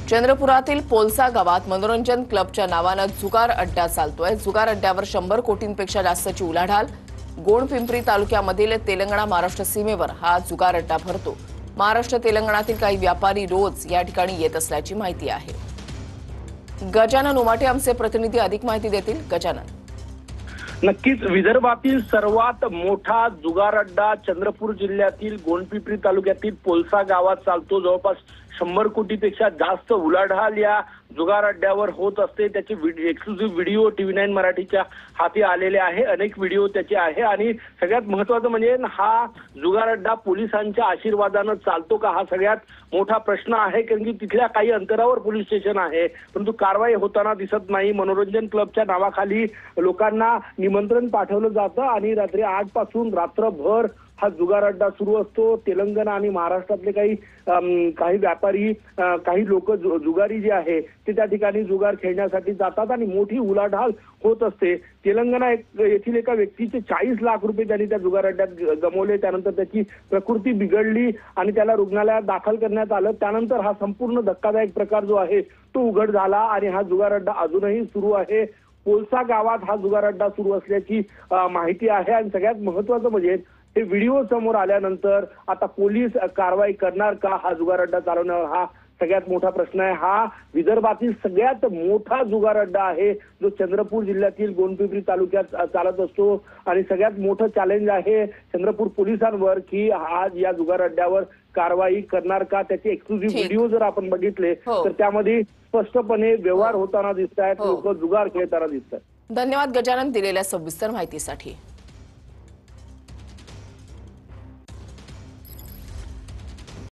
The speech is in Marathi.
चंद्रपुरातील पोलसा गावात मनोरंजन क्लबच्या नावाने जुगार अड्डा चालतोय। जुगार अड्ड्यावर 100 कोटींपेक्षा जास्तची उलाढाल। गोंडपिंपरी तालुक्यामधील तेलंगणा महाराष्ट्र सीमेवर हा जुगार अड्डा भरतो। महाराष्ट्र तेलंगणातील काही व्यापारी रोज या ठिकाणी येत असल्याची माहिती आहे। गजानन उमाटे आमचे प्रतिनिधी अधिक माहिती देतील। गजानन, नक्कीच विदर्भातील सर्वात मोठा जुगार अड्डा चंद्रपूर जिल्ह्यातील गोंडपिंपरी तालुक्यातील पोलसा गावात चालतो। जवळपास 100 कोटीपेक्षा जास्त उलाढाल या जुगार अड्ड्यावर होत असते। त्याचे एक्सक्लुसिव्ह व्हिडिओ TV9 मराठीच्या हाती आलेले आहे। अनेक व्हिडिओ त्याचे आहे आणि सगळ्यात महत्त्वाचं म्हणजे हा जुगार अड्डा पोलिसांच्या आशीर्वादाने चालतो का, हा सगळ्यात मोठा प्रश्न आहे। कारण की तिथल्या काही अंतरावर पोलीस स्टेशन आहे, परंतु कारवाई होताना दिसत नाही। मनोरंजन क्लबच्या नावाखाली लोकांना निमंत्रण पाठवलं जातं आणि रात्री 8 पासून रात्रभर हा जुगार अड्डा सुरू असतो। तेलंगणा आणि महाराष्ट्रातले काही व्यापारी, काही लोक जुगारी जे आहे ते त्या ठिकाणी जुगार खेळण्यासाठी जातात आणि मोठी उलाढाल होत असते। तेलंगणा येथील एका व्यक्तीचे 40 लाख रुपये त्यांनी त्या जुगार अड्ड्यात गमावले। त्यानंतर त्याची प्रकृती बिघडली आणि त्याला रुग्णालयात दाखल करण्यात आलं। त्यानंतर हा संपूर्ण धक्कादायक प्रकार जो आहे तो उघड झाला आणि हा जुगार अड्डा अजूनही सुरू आहे। पोलसा गावात हा जुगार अड्डा सुरू असल्याची माहिती आहे आणि सगळ्यात महत्त्वाचं म्हणजे हे व्हिडिओ समोर आल्यानंतर आता पोलीस कारवाई करणार का, हा जुगार अड्डा चालवण्यावर, हा सगळ्यात मोठा प्रश्न आहे। हा विदर्भातील सगळ्यात मोठा जुगार अड्डा आहे जो चंद्रपूर जिल्ह्यातील गोंडपिंपरी तालुक्यात चालत असतो आणि सगळ्यात मोठं चॅलेंज आहे चंद्रपूर पोलिसांवर की आज या जुगार अड्ड्यावर कारवाई करणार का। त्याचे एक्सक्लुसिव्ह व्हिडिओ जर आपण बघितले तर त्यामध्ये स्पष्टपणे व्यवहार होताना दिसत आहेत, लोक जुगार खेळताना दिसत आहेत। धन्यवाद गजानन दिलेल्या सविस्तर माहितीसाठी।